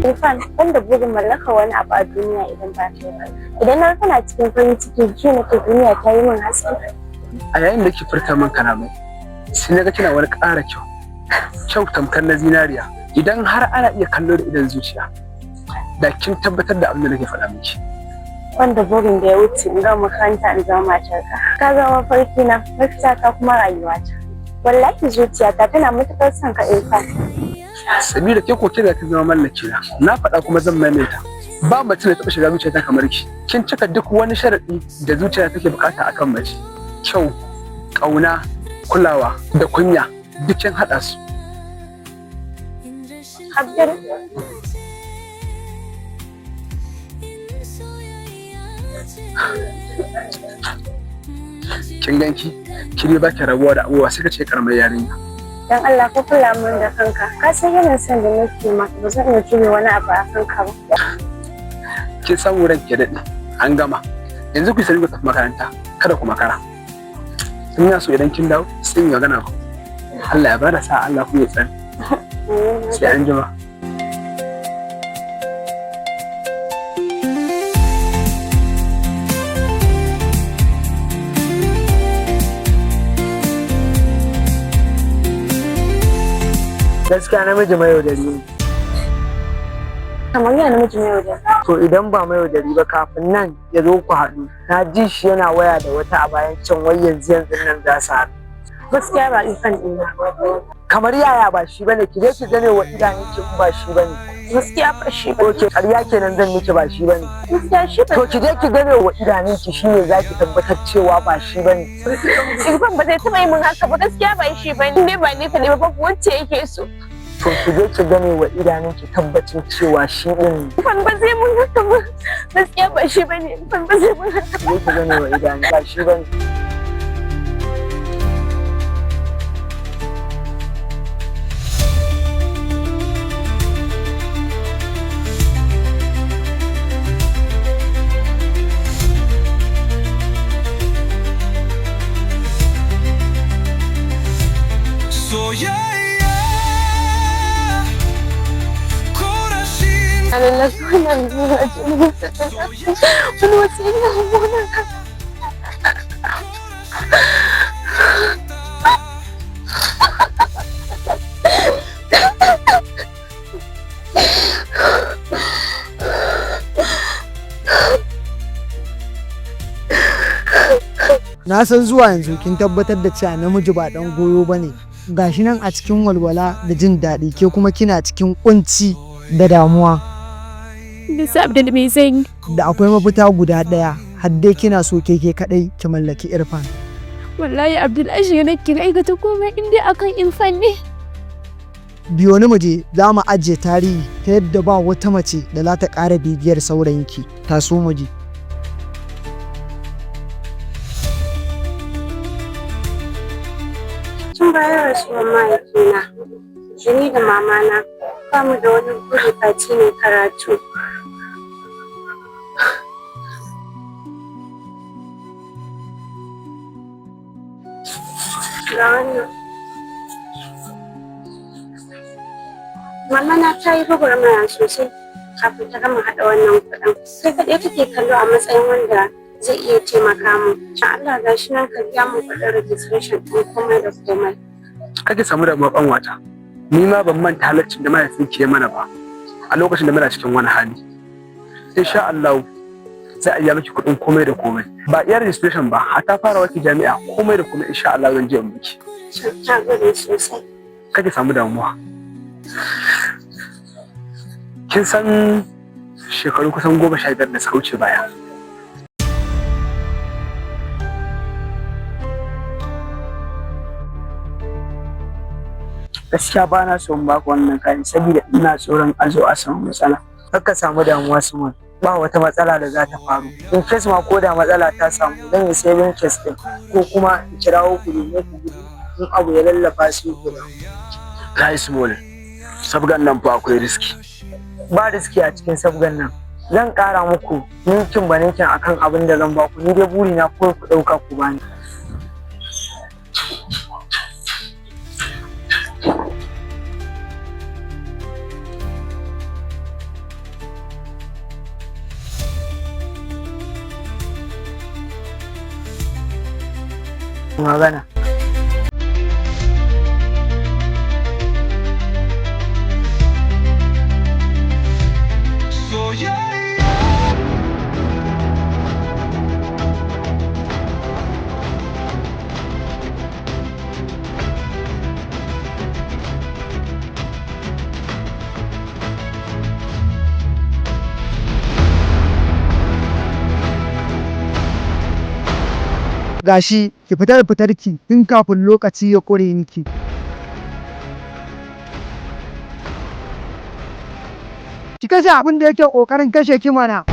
Irfan, wanda burin mallaka wani abu a duniya idan ba ta ba. Idan na kana cikin farin ciki, ji nake duniya ta yi min haske. A yayin da ke furta min kalamai, sai na ga kina wani ƙara kyau. Kyau tamkar na zinariya. Idan har ana iya kallo da idan zuciya, da kin tabbatar da abin da nake faɗa miki. Wanda burin da ya wuce in ga makaranta in zama matarka. Ka zama farki na, mafita ta kuma rayuwata. Wallahi zuciyata tana matuƙar son ka Irfan. Sabida ke ko kira ta zama mallaki na faɗa kuma zan maimaita ba mace da taɓa shiga zuciyata kamar ki kin cika duk wani sharaɗi da zuciya take bukata akan mace kyau ƙauna kulawa da kunya duk kin haɗa su Abdul kin ganki kire ba ki rabuwa da abubuwa sai ka ce karamar yarinya dan Allah ka kula min da kanka ka san yana son da nake maka ba zan iya jure wani abu a kanka ba kin san wurin ke daɗe an gama yanzu ku sani ku tafi makaranta kada ku makara ina so idan kin dawo sai mu magana ku Allah ya bada sa Allah ku ya tsare sai an jima gaskiya namiji mai yaudari ne. Kamar yana namiji mai yaudari. To idan ba mai yaudari ba kafin nan ya zo ku haɗu. Na ji shi yana waya da wata a bayan can wai yanzu nan za su haɗu. Gaskiya ba Irfan ɗina. Kamar yaya ba shi bane ki je ki gane wa idanun ki ba shi bane. Gaskiya ba shi bane. Oke ƙarya kenan zan miki ba shi bane. Gaskiya shi bane. To ki je ki gane wa idanun ki shine za ki tabbatar cewa ba shi bane. Irfan ba zai taɓa yi min haka ba gaskiya ba shi bane. Ni ba ni kaɗai ba wacce yake so. To ki je ki gane wa idanun ki tabbacin cewa shi din. Irfan ba zai mun haka ba. Gaskiya ba shi bane. Irfan ba zai mun haka ba. Ki je ki gane wa idanun ba shi bane. Allah sunan zuwa jini wani wasu ina mona ka Na san zuwa yanzu kin tabbatar da cewa namiji ba dan goyo bane. Gashi nan a cikin walwala da jin daɗi ke kuma kina cikin kunci da damuwa. Bisa Abdul me zan da akwai mafita guda ɗaya har dai kina so ke kaɗai ki mallaki Irfan. Wallahi Abdul ashe nake aikata komai inda akan Irfan ne. Biyo ni muje za mu ajiye tarihi ta yadda ba wata mace da za ta ƙara bibiyar saurayinki. Taso muje. Tun bayan rasuwar mahaifina, ni da mamana ba mu da wani buri face ne karatu. Ga wannan. Mama na ta yi gwagwarmaya sosai kafin ta gama haɗa wannan kuɗin. Sai kaɗai take kallo a matsayin wanda zai iya taimaka mu. Allah ga shi nan ka biya mu kuɗin registration ɗin komai da komai. kake samu da babban wata ni ma ban manta halaccin da mahaifinki ya mana ba a lokacin da muna cikin wani hali insha Allah za a yi miki kuɗin komai da komai ba iya registration ba hatta fara wata jami'a komai da komai insha Allah zan je in miki Ta gode sosai. kake samu damuwa kin san shekaru kusan 15 da suka wuce baya Gaskiya ba na son baku wannan kayan saboda ina tsoron a zo a samu matsala. Kar ka samu damuwa Suman. Ba wata matsala da za ta faru. In kes ma ko da matsala ta samu zan yi saving kes din ko kuma in kirawo ku domin ku gudu in abu ya lallafa su ku da. kai small sabgan nan fa akwai riski ba riski a cikin sabgan nan. Zan ƙara muku ninkin ba ninkin akan abin da zan baku, ni dai burina kawai ku ɗauka ku bani. Magana. Gashi ki fita da fitarki tun kafin lokaci ya ƙure miki. Ki kashe abin da yake ƙoƙarin kashe ki mana.